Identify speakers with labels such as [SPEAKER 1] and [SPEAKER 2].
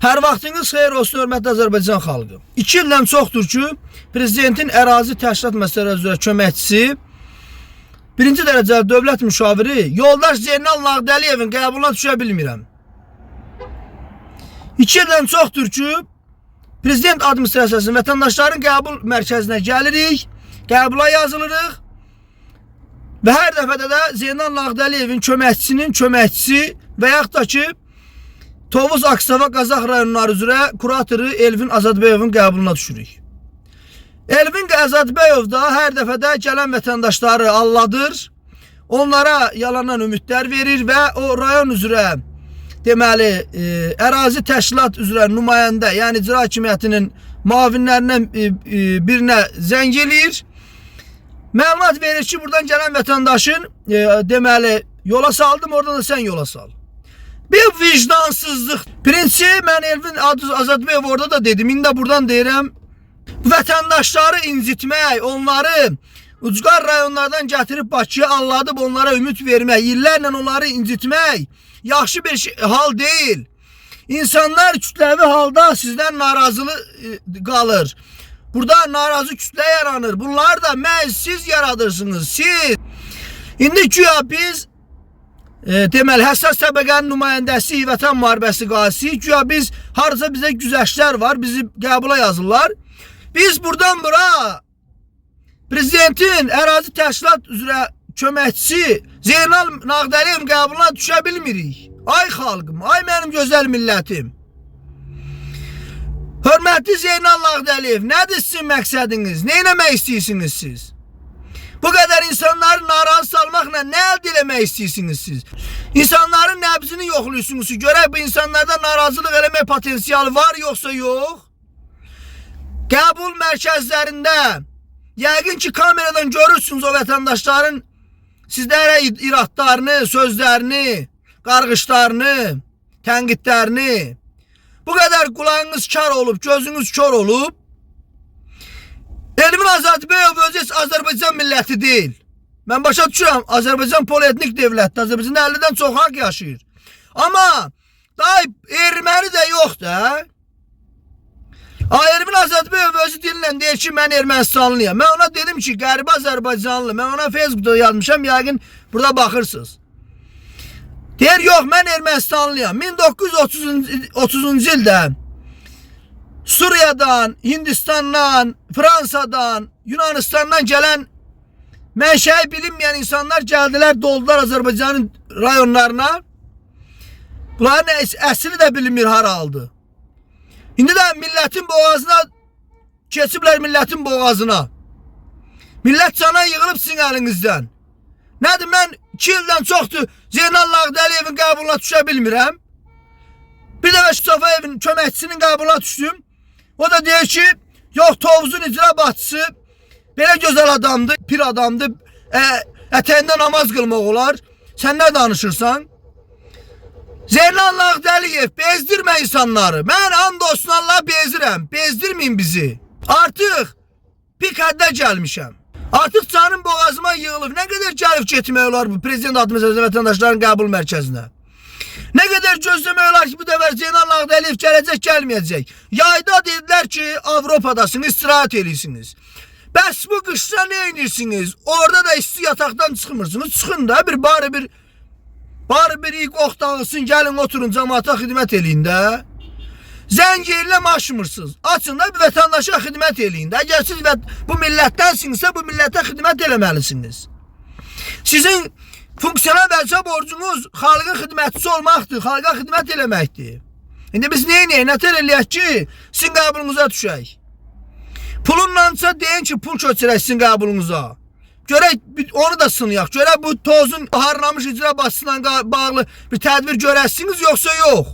[SPEAKER 1] Hər vaxtınız xeyir olsun, hörmətli Azərbaycan xalqı. 2 ildən çoxdur ki, Prezidentin ərazi təşkilat məsələləri üzrə köməkçisi, 1-ci dərəcəli dövlət müşaviri yoldaş Zeynal Nağdəliyevin qəbuluna düşə bilmirəm. 2 ildən çoxdur ki, Prezident administrasiyasının vətəndaşların qəbul mərkəzinə gəlirik, qəbula yazılırıq və hər dəfədə də Zeynal Nağdəliyevin köməkçisinin köməkçisi və yaxud da ki, Tovuz Aksava Qazax rayonları üzrə kuratoru Elvin Azadbəyovun qəbuluna düşürük. Elvin Azadbəyov da hər dəfədə gələn vətəndaşları alladır, onlara yalandan ümidlər verir və o rayon üzrə deməli ərazi təşkilat üzrə nümayəndə, yəni icra hakimiyyətinin müavinlərindən birinə zəng eləyir. Məlumat verir ki, buradan gələn vətəndaşın deməli yola saldım, oradan da sən yola sal. Bir vicdansızlıq. Birinci, mən Elvin Azadbəyov orada da dedim, indi də buradan deyirəm. Vətəndaşları incitmək, onları ucqar rayonlardan gətirib Bakıya alladıb, onlara ümid vermək, illərlə onları incitmək yaxşı bir hal deyil. İnsanlar kütləvi halda sizdən narazılıq qalır. Burada narazı kütlə yaranır. Bunlar da məhz siz yaradırsınız, siz. İndi güya biz deməli, həssas təbəqənin nümayəndəsi, vətən müharibəsi qazisi, güya biz, harca bizə güzəştlər var, bizi qəbula yazırlar. Biz buradan bura Prezidentin ərazi təşkilat üzrə köməkçisi Zeynal Nağdəliyevin qəbuluna düşə bilmirik. Ay xalqım, ay mənim gözəl millətim. Hörmətli Zeynal Nağdəliyev, nədir sizin məqsədiniz? Nə eləmək istəyirsiniz siz? Bu qədər insanları narazı salmaqla nə əldə eləmək istəyirsiniz siz? İnsanların nəbzini yoxluyursunuz ki, görək bu insanlarda narazılıq eləmək potensiyalı var yoxsa yox? Qəbul mərkəzlərində yəqin ki, kameradan görürsünüz o vətəndaşların sizlərə iradlarını, sözlərini, qarğışlarını, tənqidlərini. Bu qədər qulağınız kar olub, gözünüz kör olub. Elvin Azadbəyov özü Azərbaycan milləti deyil. Mən başa düşürəm, Azərbaycan polietnik devlətdir. Azərbaycanda 50-dən çox xalq yaşayır. Amma daha erməni də yox da. Elvin Azadbəyov özü dilinlə deyir ki, mən Ermənistanlıyam. Mən ona dedim ki, qəribə Azərbaycanlı. Mən ona Facebookda yazmışam, yəqin burada baxırsınız. Deyir, yox, mən Ermənistanlıyam. 1930-cu ildə Suriyadan, Hindistandan, Fransadan, Yunanistandan gələn mənşəyi bilinməyən insanlar gəldilər, doldular Azərbaycanın rayonlarına. Bunların əsli də bilinmir hara aldı. İndi də millətin boğazına keçiblər, millətin boğazına. Millət cana yığılıb sizin əlinizdən. Nədir, mən 2 ildən çoxdur Zeynal Nağdəliyevin qəbuluna düşə bilmirəm. Bir dəfə Şüsafəyevin köməkçisinin qəbuluna düşdüm. O da deyir ki, yox, Tovuzun icra başçısı belə gözəl adamdır, pir adamdır, ətəyində namaz qılmaq olar. Sən nə danışırsan? Zeynal Nağdəliyev, bezdirmə insanları. Mən and olsun Allah bezdirəm, bezdirməyin bizi. Artıq pik həddə gəlmişəm. Artıq canım boğazıma yığılıb. Nə qədər gəlib getmək olar bu Prezident administrasiyası vətəndaşların qəbul mərkəzinə? Nə qədər gözləmək olar ki, bu dəfər Zeynal Nağdəliyev gələcək, gəlməyəcək? Yayda dedilər ki, Avropadasınız, istirahət edirsiniz. Bəs bu qışda nə edirsiniz? Orada da isti yataqdan çıxmırsınız. Çıxın da bari bir ilk ox dağılsın, gəlin oturun, cəmaata xidmət eləyin də. Zəng eləm aşmırsınız. Açın da bir vətəndaşa xidmət eləyin də. Əgər siz bu millətdənsinizsə, bu millətə xidmət eləməlisiniz. Sizin funksional vəzifə borcunuz xalqın xidmətçisi olmaqdır, xalqa xidmət eləməkdir. İndi biz nətər eləyək ki, sizin qəbulunuza düşək? Pulunlansa deyin ki, pul köçürək sizin qəbulunuza. Görək, onu da sınıyaq. Görək, bu tozun harlamış icra başçısına bağlı bir tədbir görəsiniz, yoxsa yox.